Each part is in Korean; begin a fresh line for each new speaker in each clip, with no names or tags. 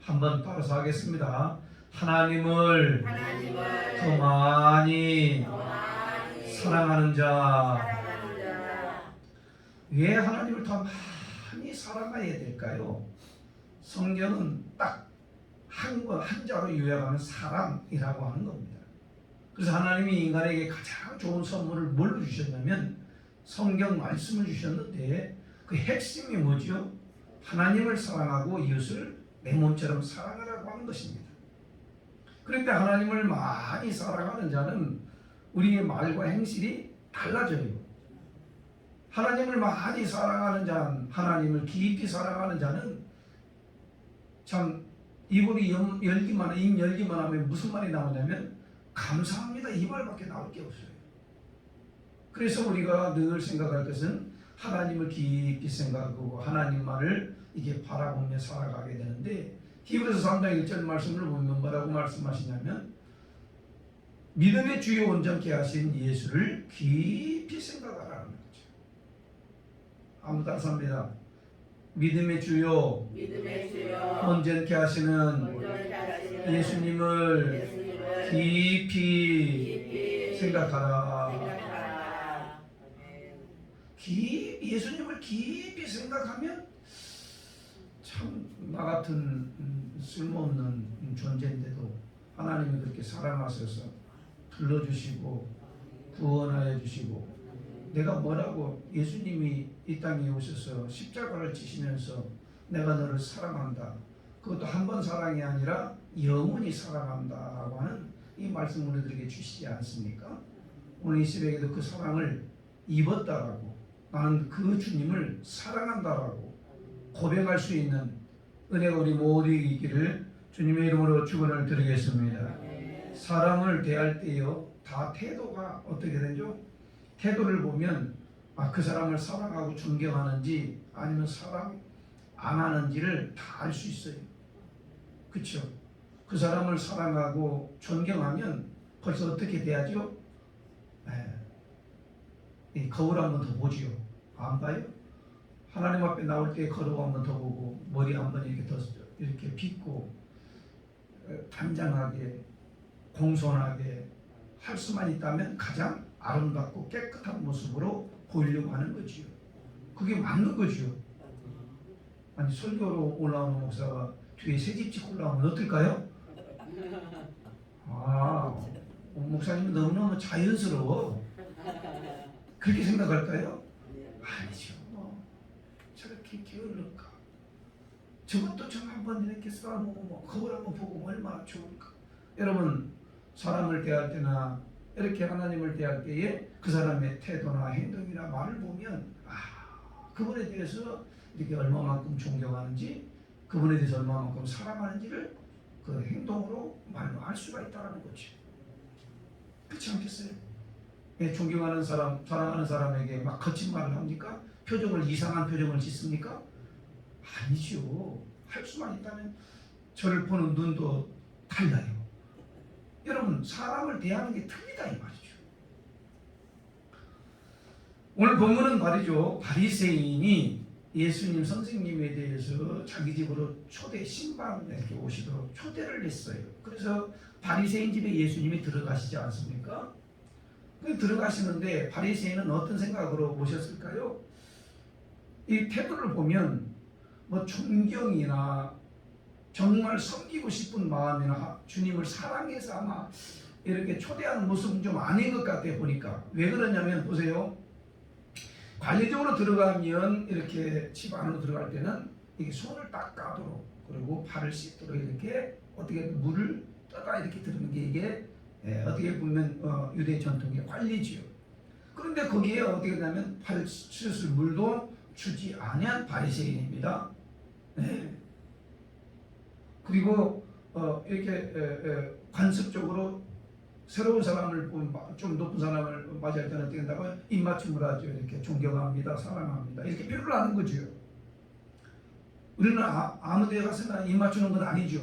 한번 따라서 하겠습니다. 하나님을 더 많이 사랑하는 자. 왜 하나님을 더 많이 사랑해야 될까요? 성경은 딱 한 자로 요약하면 사랑이라고 하는 겁니다. 그래서 하나님이 인간에게 가장 좋은 선물을 뭘 주셨냐면 성경 말씀을 주셨는데 그 핵심이 뭐죠? 하나님을 사랑하고 이웃을 내 몸처럼 사랑하라고 하는 것입니다. 그런데 하나님을 많이 사랑하는 자는 우리의 말과 행실이 달라져요. 하나님을 많이 사랑하는 자는, 하나님을 깊이 사랑하는 자는 참 입 열기만 하면 무슨 말이 나오냐면 감사합니다 이 말밖에 나올 게 없어요. 그래서 우리가 늘 생각할 것은 하나님을 깊이 생각하고 하나님만을 이게 바라보며 살아가게 되는데, 히브리서 3장 1절 말씀을 보면 뭐라고 말씀하시냐면 믿음의 주요 온전케 하신 예수를 깊이 생각하라는 거죠. 아무도 안 삽니다. 믿음의 주요 온전케 하시는 예수님을 깊이 생각하라. 예수님을 깊이 생각하면 참 나 같은 쓸모없는 존재인데도 하나님이 그렇게 사랑하셔서 불러주시고 구원하여 주시고, 내가 뭐라고, 예수님이 이 땅에 오셔서 십자가를 지시면서 내가 너를 사랑한다, 그것도 한 번 사랑이 아니라 영원히 사랑한다라고 하는 이 말씀 우리들에게 주시지 않습니까? 오늘 이 새벽에도 그 사랑을 입었다라고, 나는 그 주님을 사랑한다라고 고백할 수 있는 은혜가 우리 모두에게 있기를 주님의 이름으로 축원을 드리겠습니다. 사람을 대할 때요, 다 태도가 어떻게 되죠? 태도를 보면 그 사람을 사랑하고 존경하는지 아니면 사랑 안 하는지를 다 알 수 있어요. 그렇죠? 그 사람을 사랑하고 존경하면 벌써 어떻게 돼야죠? 이 거울 한 번 더 보지요. 안 봐요? 하나님 앞에 나올 때 거울 한 번 더 보고 머리 한 번 이렇게 더 이렇게 빗고 단장하게 공손하게 할 수만 있다면 가장 아름답고 깨끗한 모습으로 보이려고 하는 거지요. 그게 맞는 거지요. 아니 설교로 올라오는 목사가 뒤에 새집 짓고 올라오면 어떨까요? 목사님은 너무너무 자연스러워. 그렇게 생각할까요? 아니죠. 저렇게 게을를까? 저것도 좀 한번 이렇게 써보고 거울 한번 보고 얼마나 좋을까? 여러분, 사람을 대할 때나 이렇게 하나님을 대할 때에 그 사람의 태도나 행동이나 말을 보면 그분에 대해서 이렇게 얼마만큼 존경하는지, 그분에 대해서 얼마만큼 사랑하는지를 그 행동으로 말로 알 수가 있다는 거죠. 그렇지 않겠어요? 존경하는 사람, 사랑하는 사람에게 막 거친 말을 합니까? 이상한 표정을 짓습니까? 아니죠. 할 수만 있다면 저를 보는 눈도 달라요. 여러분, 사람을 대하는 게 틀리다 이 말이죠. 오늘 본문은 말이죠, 바리새인이 예수님 선생님에 대해서 자기 집으로 초대 신방 이렇게 오시도록 초대를 했어요. 그래서 바리새인 집에 예수님이 들어가시지 않습니까? 들어가시는데 바리새인은 어떤 생각으로 오셨을까요? 이 태도를 보면 뭐 존경이나 정말 섬기고 싶은 마음이나 주님을 사랑해서 아마 이렇게 초대하는 모습은 좀 아닌 것 같아요. 보니까 왜 그러냐면 보세요, 관리적으로 들어가면 이렇게 집 안으로 들어갈 때는 이게 손을 닦아도록 그리고 발을 씻도록 이렇게 어떻게 물을 떠다 이렇게 들는 게 이게 어떻게 보면 유대 전통의 관리지요. 그런데 거기에 어떻게 되냐면 발 씻을 물도 주지 않은 바리새인입니다. 그리고 이렇게 관습적으로 새로운 사람을 좀 높은 사람을 맞이할 때는 어떻게 한다고 입맞춤을 하죠. 이렇게 존경합니다, 사랑합니다, 이렇게 표현을 하는 거죠. 우리는 아무 데 가서나 입맞추는 건 아니죠.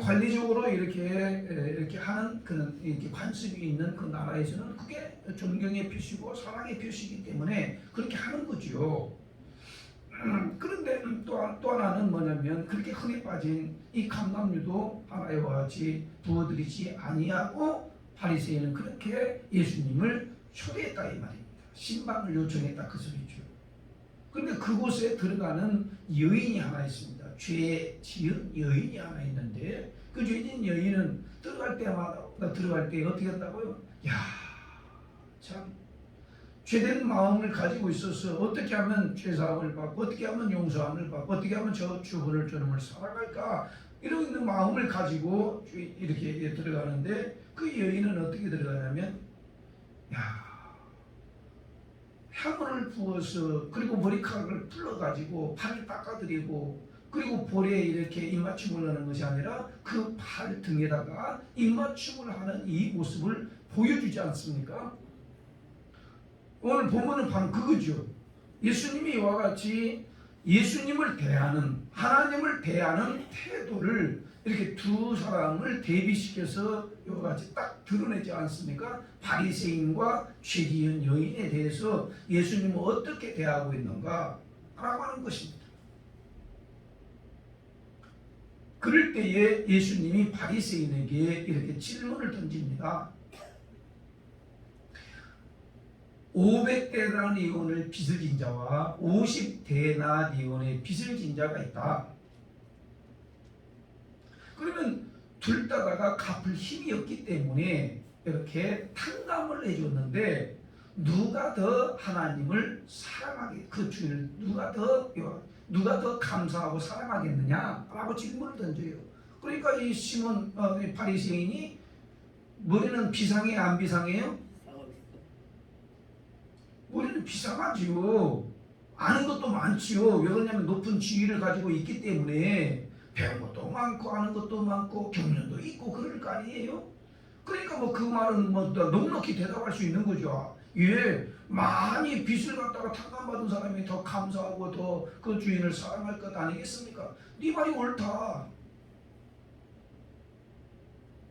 관리적으로 이렇게 하는 그런 이렇게 관습이 있는 그 나라에서는 그게 존경의 표시고 사랑의 표시이기 때문에 그렇게 하는 거죠. 그런데 또 하나는 뭐냐면 그렇게 흥에 빠진 이 감남류도 하나의 같이 부어들이지 아니하고 바리새인은 그렇게 예수님을 초대했다 이 말입니다. 신방을 요청했다 그 소리죠. 그런데 그곳에 들어가는 여인이 하나 있습니다. 죄 지은 여인이 하나 있는데 그 죄진 여인은 들어갈 때 어떻게 한다고요? 야, 참 죄된 마음을 가지고 있어서 어떻게 하면 죄사함을 받고 어떻게 하면 용서함을 받고 어떻게 하면 저 주분을 저놈을 살아갈까 이런 마음을 가지고 이렇게 들어가는데 그 여인은 어떻게 들어가냐면 야, 향을 부어서 그리고 머리카락을 풀어가지고 팔을 닦아드리고 그리고 볼에 이렇게 입맞춤을 하는 것이 아니라 그 팔 등에다가 입맞춤을 하는 이 모습을 보여주지 않습니까? 오늘 보면은 바로 그거죠. 예수님이 이와 같이 예수님을 대하는 하나님을 대하는 태도를 이렇게 두 사람을 대비시켜서 이와 같이 딱 드러내지 않습니까? 바리새인과 죄지은 여인에 대해서 예수님은 어떻게 대하고 있는가 라고 하는 것입니다. 그럴 때에 예수님이 바리새인에게 이렇게 질문을 던집니다. 500데나리온을 빚을 진 자와 50데나리온의 빚을 진 자가 있다. 그러면 둘 다가 갚을 힘이 없기 때문에 이렇게 탕감을 해줬는데 누가 더 하나님을 사랑하게 그 주인을 누가 더 감사하고 사랑하겠느냐라고 질문을 던져요. 그러니까 이 시몬 바리새인이 머리는 비상해요, 안 비상해요? 우리는 비상하지요. 아는 것도 많지요. 왜 그러냐면 높은 지위를 가지고 있기 때문에 배운 것도 많고 아는 것도 많고 경륜도 있고 그럴 거 아니에요. 그러니까 뭐 그 말은 뭐 넉넉히 대답할 수 있는 거죠. 예, 많이 빚을 갖다가 탕감받은 사람이 더 감사하고 더 그 주인을 사랑할 것 아니겠습니까? 네 말이 옳다.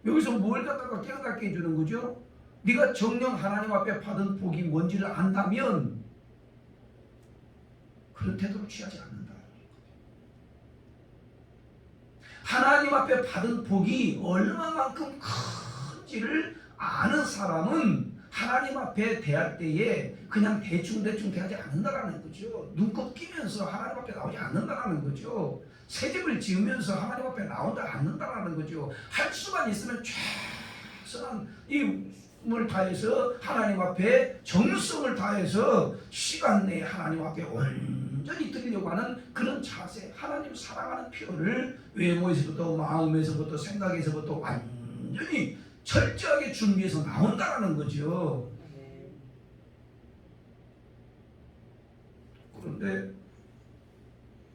여기서 뭘 갖다가 깨닫게 해주는 거죠? 네가 정녕 하나님 앞에 받은 복이 뭔지를 안다면 그런 태도를 취하지 않는다. 하나님 앞에 받은 복이 얼마만큼 큰지를 아는 사람은 하나님 앞에 대할 때에 그냥 대충 대하지 않는다라는 거죠. 눈곱 끼면서 하나님 앞에 나오지 않는다라는 거죠. 새집을 지으면서 하나님 앞에 나오지 않는다라는 거죠. 할 수만 있으면 최선한 을 다해서 하나님 앞에 정성을 다해서 시간 내에 하나님 앞에 온전히 드리려고 하는 그런 자세, 하나님 사랑하는 표현을 외모에서부터 마음에서부터 생각에서부터 완전히 철저하게 준비해서 나온다라는 거죠. 그런데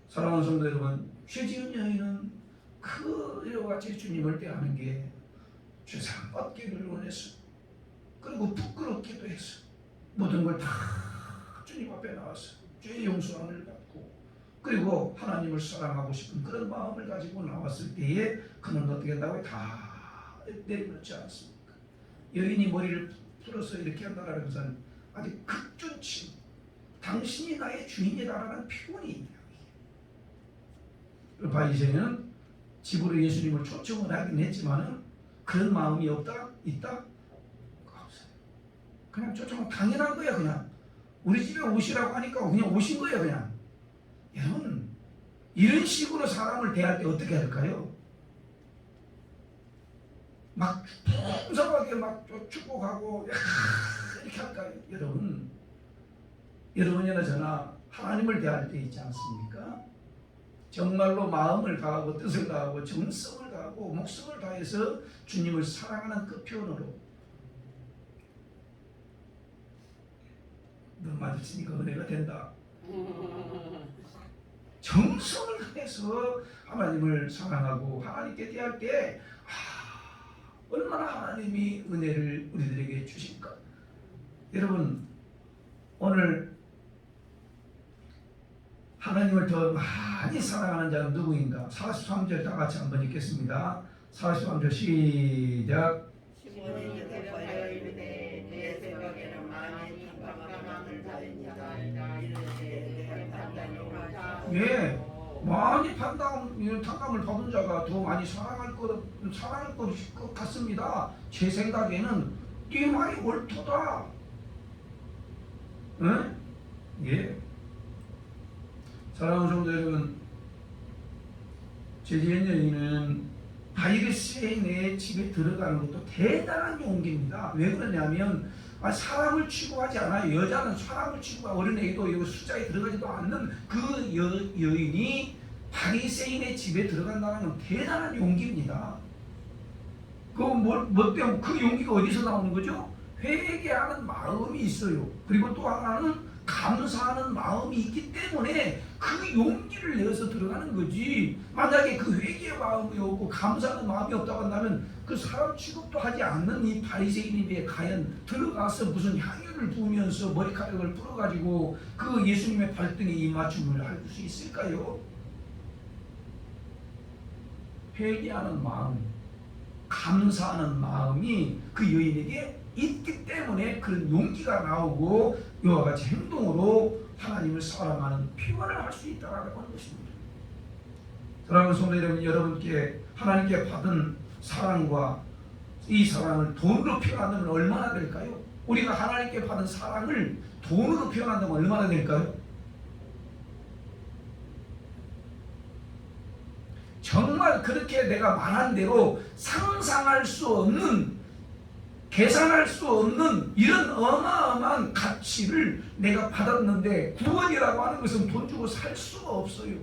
사랑하는 성도 여러분, 죄지은 여인은 이와 같이 주님을 대하는 게 죄사함 받기를 원했습니다. 그리고 부끄럽기도 했어. 모든 걸 다 주님 앞에 나와서 죄의 용서함을 받고 그리고 하나님을 사랑하고 싶은 그런 마음을 가지고 나왔을 때에 그는 어떻게 한다고요? 다 내려놓지 않습니까? 여인이 머리를 풀어서 이렇게 한다는 것은 아주 극존칭, 당신이 나의 주인이라는 표현입니다. 바리새인은 집으로 예수님을 초청을 하긴 했지만은 그런 마음이 없다? 있다? 그냥 초청은 당연한 거야. 그냥 우리 집에 오시라고 하니까 그냥 오신 거예요. 그냥. 여러분 이런 식으로 사람을 대할 때 어떻게 할까요? 막 풍성하게 막 축복하고 이렇게 할까요? 여러분이나 저나 하나님을 대할 때 있지 않습니까? 정말로 마음을 다하고 뜻을 다하고 정성을 다하고 목숨을 다해서 주님을 사랑하는 그 표현으로 너 마주치니까 은혜가 된다. 정성을 다해서 하나님을 사랑하고 하나님께 대할 때 얼마나 하나님이 은혜를 우리들에게 주실까. 여러분 오늘 하나님을 더 많이 사랑하는 자는 누구인가? 43절 다 같이 한번 읽겠습니다. 43절 시작.
시몬이 대답하여 이르되 내 생각에는 많이 탕감받은 자입니다. 이르되 내 판단이 옳다
예, 많이 탕감을 받은 자가 더 많이 사랑할 것 같습니다. 제 생각에는 네 말이 옳도다. 응? 예. 사랑하는 성도 여러분, 제지은 여인은 바리새인의 집에 들어가는 것도 대단한 용기입니다. 왜 그러냐면 사람을 취급하지 않아요. 여자는 사람을 취급하고 어린애도 숫자에 들어가지도 않는 그 여인이 바리새인의 집에 들어간다는 건 대단한 용기입니다. 뭐 때문에 그 용기가 어디서 나오는 거죠? 회개하는 마음이 있어요. 그리고 또 하나는 감사하는 마음이 있기 때문에 그 용기를 내서 들어가는 거지. 만약에 그 회개의 마음이 없고 감사하는 마음이 없다고 한다면 그 사람 취급도 하지 않는 이 바리새인이 과연 들어가서 무슨 향유를 부으면서 머리카락을 풀어가지고 그 예수님의 발등에 입맞춤을 할 수 있을까요? 회개하는 마음, 감사하는 마음이 그 여인에게 있기 때문에 그런 용기가 나오고 이와 같이 행동으로 하나님을 사랑하는 표현을 할 수 있다고 하는 것입니다. 사랑하는 성도 여러분, 여러분께 하나님께 받은 사랑과 이 사랑을 돈으로 표현한다면 얼마나 될까요? 우리가 하나님께 받은 사랑을 돈으로 표현한다면 얼마나 될까요? 정말 그렇게 내가 말한 대로 상상할 수 없는, 계산할 수 없는 이런 어마어마한 가치를 내가 받았는데, 구원이라고 하는 것은 돈 주고 살 수가 없어요.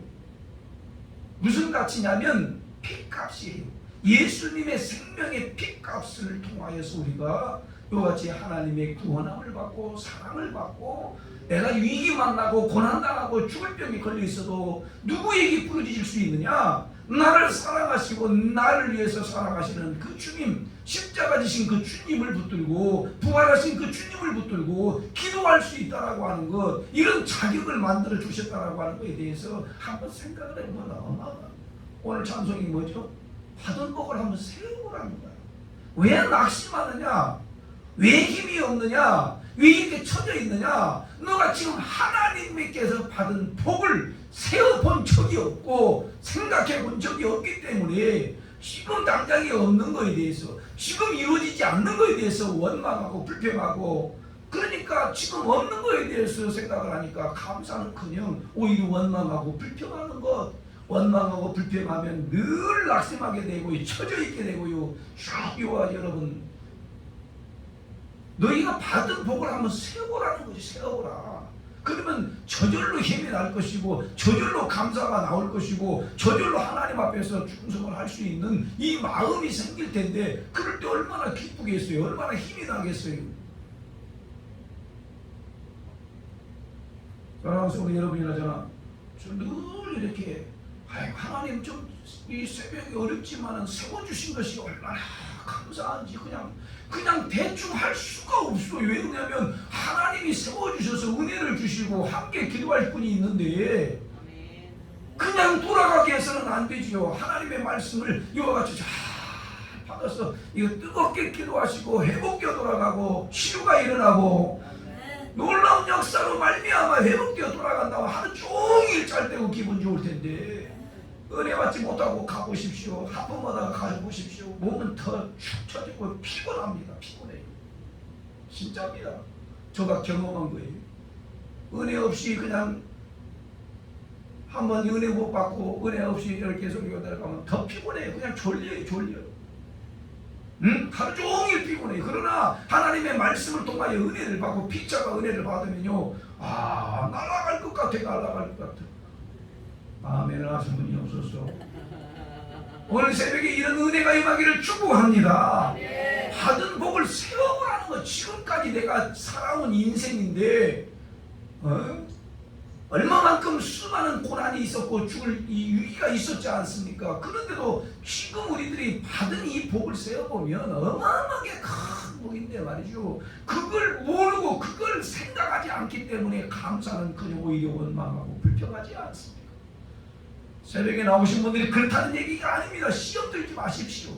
무슨 가치냐면 피값이에요. 예수님의 생명의 피값을 통하여서 우리가 이같이 하나님의 구원함을 받고 사랑을 받고, 내가 위기 만나고 고난당하고 죽을 병에 걸려 있어도 누구에게 부르짖을 수 있느냐? 나를 사랑하시고 나를 위해서 사랑하시는 그 주님, 십자가 지신 그 주님을 붙들고 부활하신 그 주님을 붙들고 기도할 수 있다라고 하는 것, 이런 자격을 만들어 주셨다라고 하는 것에 대해서 한번 생각을 해보면 오늘 찬송이 뭐죠? 받은 복을 한번 세우라는 거야. 왜 낙심하느냐? 왜 힘이 없느냐? 왜 이렇게 처져 있느냐? 너가 지금 하나님께서 받은 복을 세어본 적이 없고 생각해 본 적이 없기 때문에 지금 당장에 없는 것에 대해서, 지금 이루어지지 않는 것에 대해서 원망하고 불평하고, 그러니까 지금 없는 것에 대해서 생각을 하니까 감사는커녕 오히려 원망하고 불평하는 것, 원망하고 불평하면 늘 낙심하게 되고 처져 있게 되고요. 주와 여러분, 너희가 받은 복을 한번 세워보라는 거지. 세워보라. 그러면 저절로 힘이 날 것이고, 저절로 감사가 나올 것이고, 저절로 하나님 앞에서 충성을 할 수 있는 이 마음이 생길 텐데, 그럴 때 얼마나 기쁘겠어요? 얼마나 힘이 나겠어요? 사랑하는 우리 여러분이라잖아. 늘 이렇게 하나님 좀 이 새벽이 어렵지만은 세워주신 것이 얼마나 감사한지 그냥 대충 할 수가 없어요. 왜 그러냐면 하나님이 세워주셔서 은혜를 주시고 함께 기도할 분이 있는데 그냥 돌아가게 해서는 안 되지요. 하나님의 말씀을 이와 같이 잘 받아서 이거 뜨겁게 기도하시고 회복되어 돌아가고 치유가 일어나고 놀라운 역사로 말미암아 회복되어 돌아간다고 하루 종일 짤때고 기분 좋을 텐데, 은혜 받지 못하고 가보십시오. 하품하다가 가보십시오. 몸은 더 축 처지고 피곤합니다. 피곤해요. 진짜입니다. 저가 경험한 거예요. 은혜 없이 그냥 한번 은혜 못 받고 은혜 없이 이렇게 계속 내려가면 더 피곤해요. 그냥 졸려요. 하루 종일 피곤해요. 그러나 하나님의 말씀을 통하여 은혜를 받고 피자가 은혜를 받으면요, 날아갈 것 같아. 날아갈 것 같아. 아멘 하시는 분이 없었어. 오늘 새벽에 이런 은혜가 임하기를 축복합니다. 받은 복을 세워보라는 거. 지금까지 내가 살아온 인생인데 얼마만큼 수많은 고난이 있었고 죽을 이 위기가 있었지 않습니까? 그런데도 지금 우리들이 받은 이 복을 세어보면 어마어마하게 큰 복인데 말이죠. 그걸 모르고 그걸 생각하지 않기 때문에 감사는 그냥 오히려 원망하고 불평하지 않습니다. 새벽에 나오신 분들이 그렇다는 얘기가 아닙니다. 시험 들지 마십시오.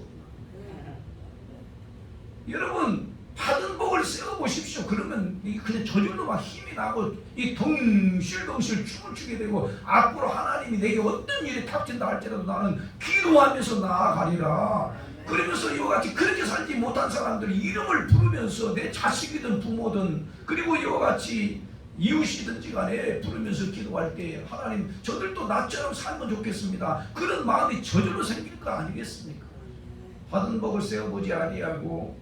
여러분, 받은 복을 세워보십시오. 그러면 그냥 저절로 막 힘이 나고 이 덩실덩실 춤을 추게 되고 앞으로 하나님이 내게 어떤 일이 닥친다 할지라도 나는 기도하면서 나아가리라. 그러면서 이와 같이 그렇게 살지 못한 사람들이 이름을 부르면서 내 자식이든 부모든 그리고 이와 같이 이웃이든지 간에 부르면서 기도할 때 하나님 저들도 나처럼 살면 좋겠습니다. 그런 마음이 저절로 생길 거 아니겠습니까? 받은 복을 세워보지 아니하고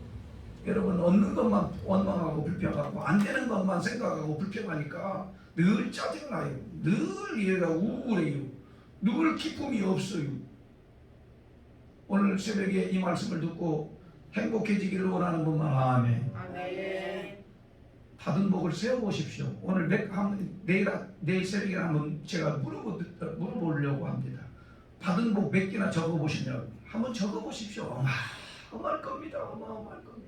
여러분 얻는 것만 원망하고 불평하고 안 되는 것만 생각하고 불평하니까 늘 짜증나요. 늘 얘가 우울해요. 늘 기쁨이 없어요. 오늘 새벽에 이 말씀을 듣고 행복해지기를 원하는 분만 아멘.
아멘.
받은 복을 세워보십시오. 오늘 내일 새벽에 한번 제가 물어보려고 합니다. 받은 복 몇 개나 적어보시냐고. 한번 적어보십시오. 어마어마할 겁니다. 어마어마할 겁니다.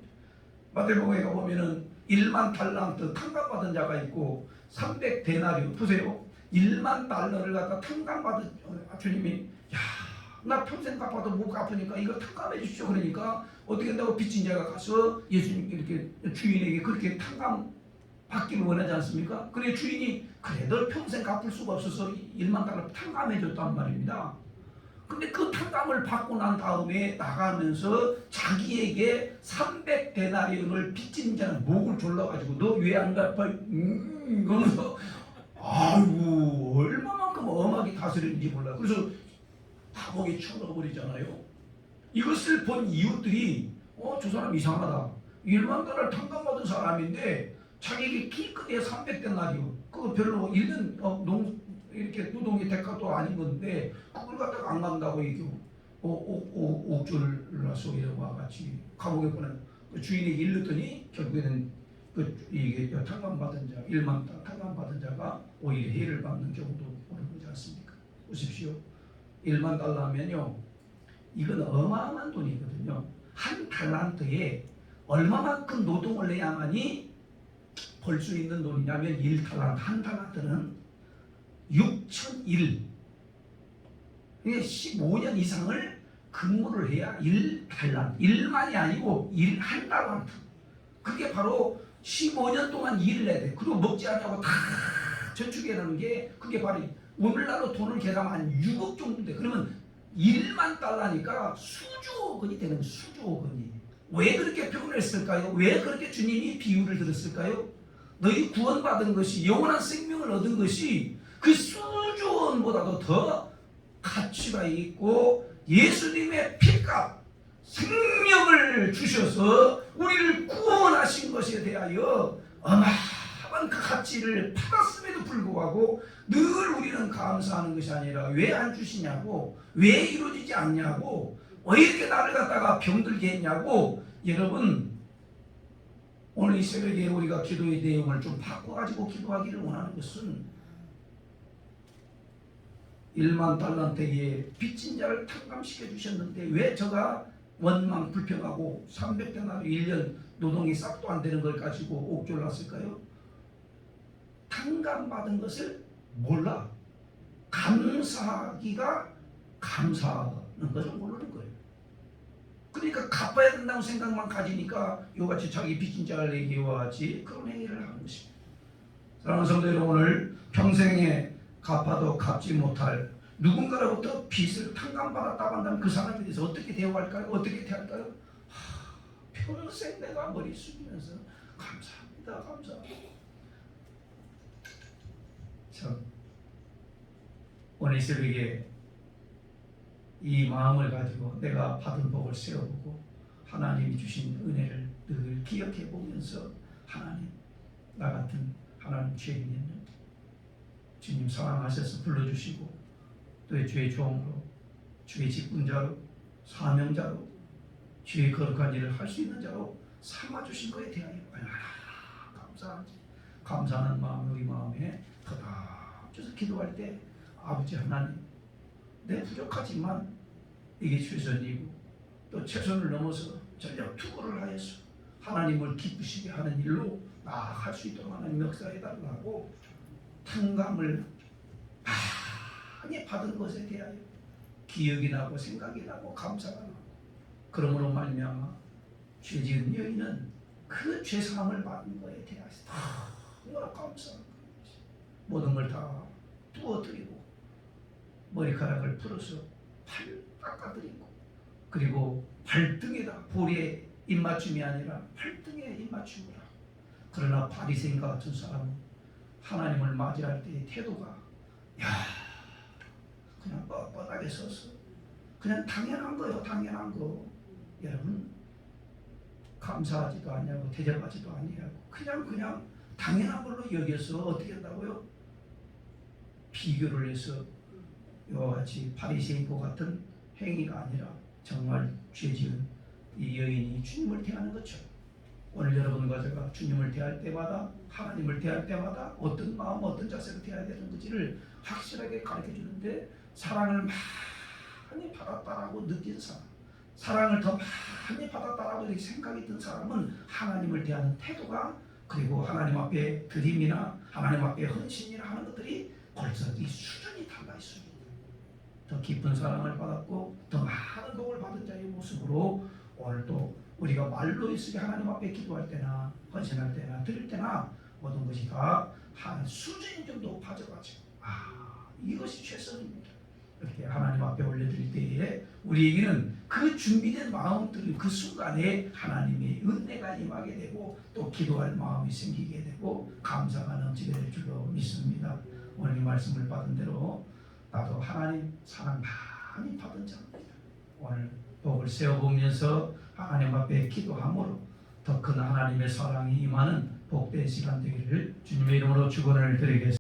마태복음에 가보면은 1만 달란트 탕감받은 자가 있고 300데나리온 보세요. 1만 달러를 갖다 탕감받은 주님이 나 평생 갚아도 못 갚으니까 이거 탕감해 주십시오. 그러니까 어떻게 한다고 빚진 자가 가서 예수님 이렇게 주인에게 그렇게 탕감 받기를 원하지 않습니까? 그래 주인이 그래 널 평생 갚을 수가 없어서 1만 달러 탕감해 줬단 말입니다. 근데 그 탕감을 받고 난 다음에 나가면서 자기에게 300데나리온을 빚진 자는 목을 졸라가지고 너 왜 안 갚아? 그러면서 아이고 얼마만큼 엄하게 다스리는지 몰라. 그래서 감옥에 쳐넣어버리잖아요. 이것을 본 이웃들이 저 사람 이상하다. 1만 달러를 탕감받은 사람인데 자기에게 기껏해야 300데나리온 그거 별로 1년 이렇게 노동의 대가도 아닌 건데 그걸 갖다가 안 간다고 이게 옥졸을 나서 이러고 같이 감옥에 보낸 주인에게 일렀더니 결국에는 이게 탕감받은 자 1만 달 탕감받은 자가 오히려 해를 받는 경우도 오는 거지 않습니까? 보십시오. 1만 달러 하면요 이건 어마어마한 돈이거든요. 한 달란트에 얼마만큼 노동을 해야만이 벌 수 있는 돈이냐면 1달란트 한 달란트는 6,001 15년 이상을 근무를 해야 1달란트 1만이 아니고 한 달란트 그게 바로 15년 동안 일을 해야 돼. 그리고 먹지 않냐고 다 저축해놓은 게 그게 바로 오늘날로 돈을 계산하면 한 6억 정도 돼. 그러면 1만 달러니까 수조 원이 되는 수조 원이. 왜 그렇게 표현했을까요? 왜 그렇게 주님이 비유를 들었을까요? 너희 구원받은 것이 영원한 생명을 얻은 것이 그 수조 원보다도 더 가치가 있고 예수님의 피값 생명을 주셔서 우리를 구원하신 것에 대하여 어마어마한 그 가치를 받았음에도 불구하고 늘 우리는 감사하는 것이 아니라 왜 안 주시냐고 왜 이루어지지 않냐고 왜 이렇게 나를 갖다가 병들게 했냐고. 여러분 오늘 이 새벽에 우리가 기도의 내용을 좀 바꿔가지고 기도하기를 원하는 것은 1만 달란트에 빚진 자를 탕감시켜 주셨는데 왜 저가 원망 불평하고 300데나리 1년 노동이 싹도 안 되는 걸 가지고 옥졸랐을까요? 탕감받은 것을 몰라. 감사하기가 감사하는 것을 모르는 거예요. 그러니까 갚아야 된다는 생각만 가지니까 이같이 자기 빚진 자를 얘기와 같이 그런 행위를 하는 것입니다. 사랑하는 성도 여러분, 오늘 평생에 갚아도 갚지 못할 누군가로부터 빚을 탕감받았다고 한다면 그 사람에 대해서 어떻게 대우할까요? 어떻게 대할까요? 평생 내가 머리 숙이면서 감사합니다. 감사합니다. 참 오늘 새벽에 이 마음을 가지고 내가 받은 복을 세워보고 하나님이 주신 은혜를 늘 기억해 보면서 하나님 나 같은 하나님 죄인이었는데 주님 사랑하셔서 불러주시고 또 주의 종으로 주의 직분자로 사명자로 주의 거룩한 일을 할 수 있는 자로 삼아주신 것에 대하여 얼마나 감사한지 감사하는 마음이 우리 마음에 터닥쳐서 기도할 때 아버지 하나님 내 부족하지만 이게 최선이고 또 최선을 넘어서 전력 투구를 하여서 하나님을 기쁘시게 하는 일로 나아갈 수 있도록 하나님 역사해달라고 탕감을 많이 받은 것에 대하여 기억이 나고 생각이 나고 감사가 나고 그러므로 말미암아 죄지은 여인은 그 죄사함을 받는 거에 대해서 너무나 감사한 거예요. 모든 걸 다 부어드리고 머리카락을 풀어서 팔 깎아드리고 그리고 발등에다 볼에 입맞춤이 아니라 발등에 입맞춤을 하고 그러나 바리새인과 같은 사람은 하나님을 맞이할 때의 태도가 야 그냥 뻣뻣하게 서서 그냥 당연한 거예요. 당연한 거. 여러분 감사하지도 아니하고 대접하지도 아니하고 그냥 당연한 걸로 여겨서 어떻게 한다고요? 비교를 해서 이와 같이 바리새인과 같은 행위가 아니라 정말 죄지은 이 여인이 주님을 대하는 것처럼 오늘 여러분과 제가 주님을 대할 때마다 하나님을 대할 때마다 어떤 마음 어떤 자세로 대해야 되는 건지를 확실하게 가르쳐 주는데 사랑을 많이 받았다라고 느낀 사람 사랑을 더 많이 받았다라고 이렇게 생각이 든 사람은 하나님을 대하는 태도가 그리고 하나님 앞에 드림이나 하나님 앞에 헌신이나 하는 것들이 벌써 이 수준이 달라 있습니다. 더 깊은 사랑을 받았고 더 많은 복을 받은 자의 모습으로 오늘 또 우리가 말로 있으게 하나님 앞에 기도할 때나 헌신할 때나 드릴 때나 모든 것이 다 한 수준이 좀 높아져가지고 이것이 최선입니다. 이렇게 하나님 앞에 올려드릴 때에 우리에게는 그 준비된 마음들 그 순간에 하나님의 은혜가 임하게 되고 또 기도할 마음이 생기게 되고 감사가 넘치게 될 줄로 믿습니다. 오늘 이 말씀을 받은 대로 나도 하나님 사랑 많이 받은 자입니다. 오늘 복을 세워보면서 하나님 앞에 기도함으로 더 큰 하나님의 사랑이 임하는 복된 시간 되기를 주님의 이름으로 축원을 드리겠습니다.